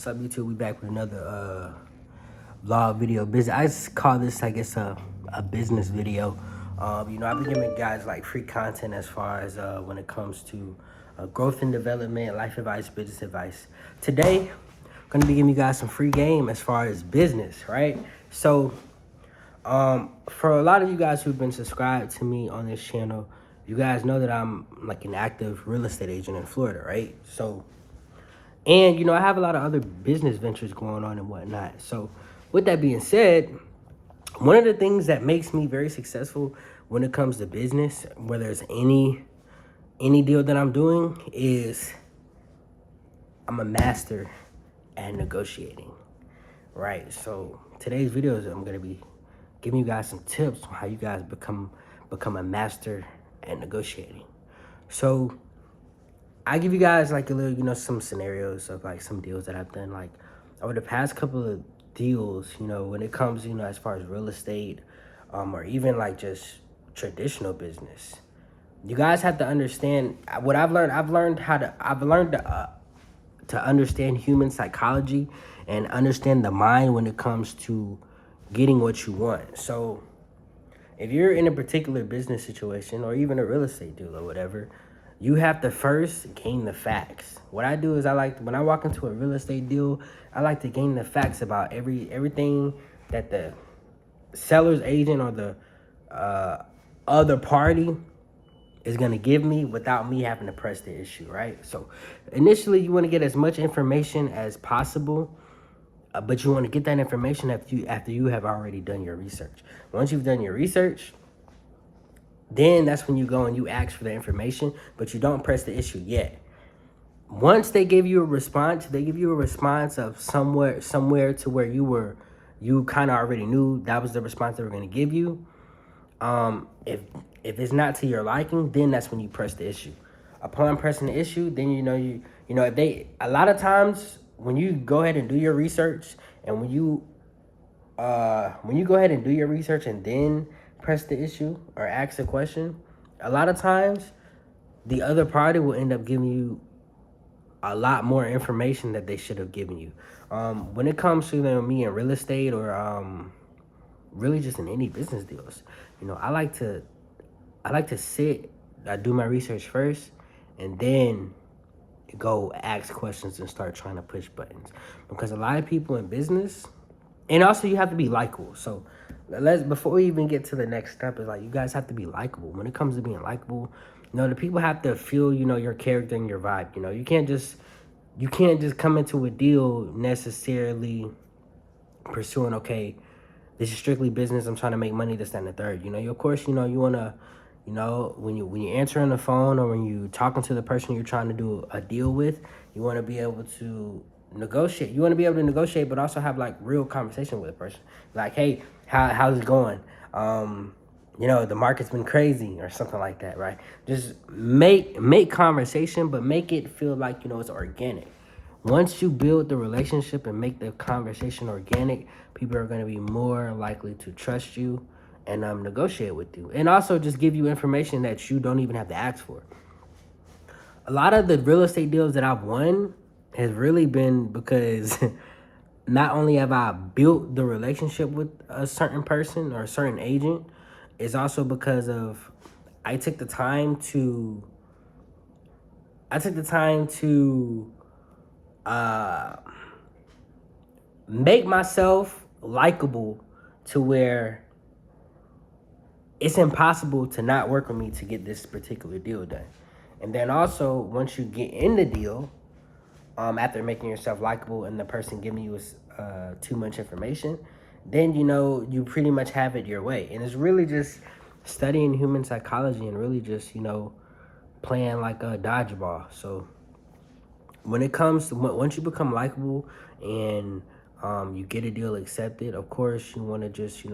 What's up, YouTube? We back with another vlog video. Business. I just call this, I guess, a business video. I've been giving guys like free content as far as when it comes to growth and development, life advice, business advice. Today, I'm gonna be giving you guys some free game as far as business, right? So, for a lot of you guys who've been subscribed to me on this channel, you guys know that I'm like an active real estate agent in Florida, right? So. And, I have a lot of other business ventures going on and whatnot. So with that being said, one of the things that makes me very successful when it comes to business, whether it's any deal that I'm doing, is I'm a master at negotiating, right? So today's videos, I'm going to be giving you guys some tips on how you guys become a master at negotiating. So I give you guys like a little, some scenarios of like some deals that I've done like over the past couple of deals, when it comes, as far as real estate, or even like just traditional business. You guys have to understand what I've learned. I've learned to understand human psychology and understand the mind when it comes to getting what you want. So if you're in a particular business situation or even a real estate deal or whatever, you have to first gain the facts. What I do is when I walk into a real estate deal, I like to gain the facts about everything that the seller's agent or the other party is going to give me without me having to press the issue, right? So initially, you want to get as much information as possible, but you want to get that information after you have already done your research. Once you've done your research, then that's when you go and you ask for the information, but you don't press the issue yet. Once they give you a response, of somewhere to where you kind of already knew that was the response they were going to give you. If it's not to your liking, then that's when you press the issue. Upon pressing the issue, then a lot of times when you go ahead and do your research, and when you go ahead and do your research and then press the issue or ask a question, a lot of times the other party will end up giving you a lot more information that they should have given you. When it comes to me in real estate or really just in any business deals, I like to I do my research first and then go ask questions and start trying to push buttons, because a lot of people in business, and also you have to be likable. So before we even get to the next step, is like you guys have to be likable. When it comes to being likable, the people have to feel, your character and your vibe. You can't just come into a deal necessarily pursuing, okay, this is strictly business, I'm trying to make money, this, that, and the third. Of course, you want to, when you're answering the phone or when you're talking to the person you're trying to do a deal with, you want to be able to negotiate. You want to be able to negotiate, but also have like real conversation with a person. Like, hey, how's it going? The market's been crazy or something like that, right? Just make conversation, but make it feel like, it's organic. Once you build the relationship and make the conversation organic, people are going to be more likely to trust you and negotiate with you. And also just give you information that you don't even have to ask for. A lot of the real estate deals that I've won has really been because not only have I built the relationship with a certain person or a certain agent, it's also because of I took the time to make myself likable to where it's impossible to not work with me to get this particular deal done. And then also, once you get in the deal, after making yourself likable and the person giving you too much information, then you pretty much have it your way. And it's really just studying human psychology and really just playing like a dodgeball. So when it comes to once you become likable and you get a deal accepted, of course you want to just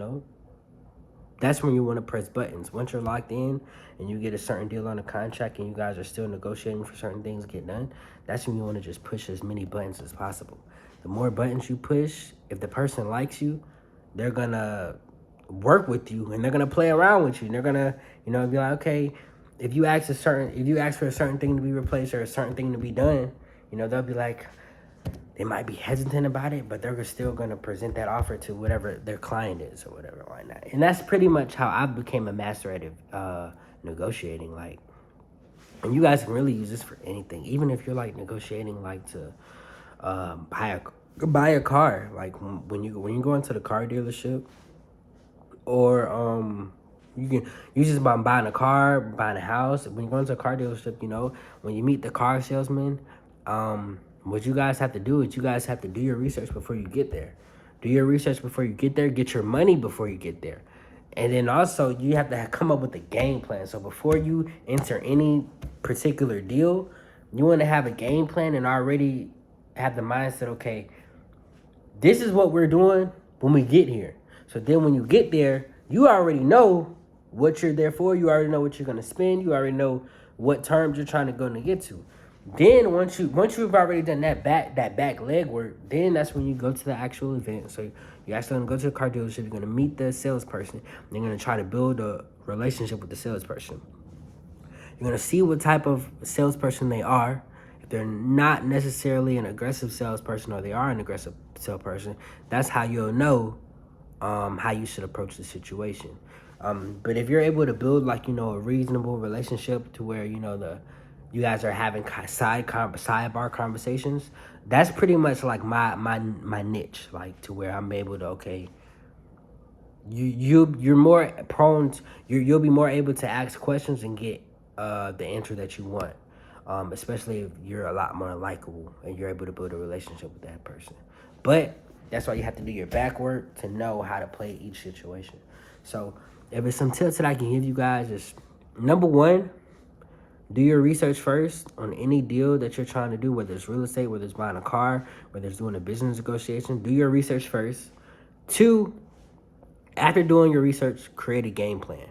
that's when you want to press buttons. Once you're locked in and you get a certain deal on a contract and you guys are still negotiating for certain things to get done, that's when you want to just push as many buttons as possible. The more buttons you push, if the person likes you, they're going to work with you and they're going to play around with you. And they're going to, be like, okay, if you ask for a certain thing to be replaced or a certain thing to be done, they'll be like, they might be hesitant about it, but they're still going to present that offer to whatever their client is or whatever like that. And that's pretty much how I became a master at negotiating. Like, and you guys can really use this for anything, even if you're like negotiating like to buy a car. Like when you go into the car dealership, or you can use this by buying a car, buying a house. When you go into a car dealership, when you meet the car salesman, what you guys have to do is you guys have to do your research before you get there. Do your research before you get there. Get your money before you get there. And then also you have to come up with a game plan. So before you enter any particular deal, you want to have a game plan and already have the mindset, okay, this is what we're doing when we get here. So then when you get there, you already know what you're there for. You already know what you're going to spend. You already know what terms you're trying to get to. Then once you've already done that back leg work, then that's when you go to the actual event. So you're actually gonna go to the car dealership. You're gonna meet the salesperson. You're gonna try to build a relationship with the salesperson. You're gonna see what type of salesperson they are. If they're not necessarily an aggressive salesperson or they are an aggressive salesperson, that's how you'll know how you should approach the situation. But if you're able to build a reasonable relationship to where you guys are having sidebar conversations, that's pretty much like my niche, like to where I'm able to you're more prone to, you'll be more able to ask questions and get the answer that you want, especially if you're a lot more likable and you're able to build a relationship with that person. But that's why you have to do your back work to know how to play each situation. So if there's some tips that I can give you guys, is number one, do your research first on any deal that you're trying to do, whether it's real estate, whether it's buying a car, whether it's doing a business negotiation. Do your research first. Two, after doing your research, create a game plan.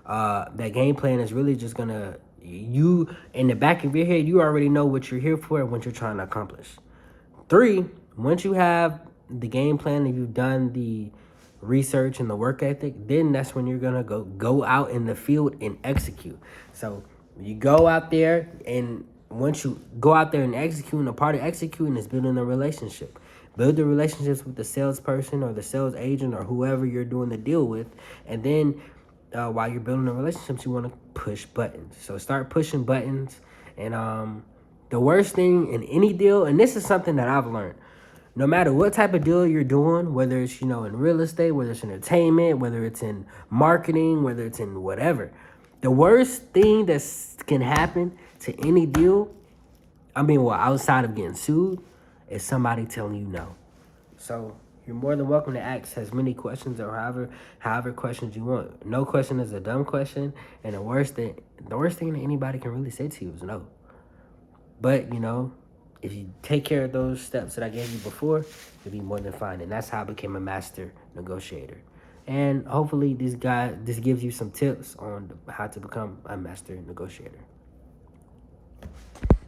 That game plan is really just gonna, you in the back of your head, you already know what you're here for and what you're trying to accomplish. Three, once you have the game plan and you've done the research and the work ethic, then that's when you're gonna go out in the field and execute. So you go out there, and once you go out there and execute, and a part of executing is building a relationship. Build the relationships with the salesperson or the sales agent or whoever you're doing the deal with. And then while you're building the relationships, you want to push buttons. So start pushing buttons. And the worst thing in any deal, and this is something that I've learned, no matter what type of deal you're doing, whether it's, in real estate, whether it's entertainment, whether it's in marketing, whether it's in whatever, the worst thing that can happen to any deal, outside of getting sued, is somebody telling you no. So you're more than welcome to ask as many questions or however questions you want. No question is a dumb question, and the worst thing that anybody can really say to you is no. But if you take care of those steps that I gave you before, you'll be more than fine. And that's how I became a master negotiator. And hopefully this gives you some tips on how to become a master negotiator.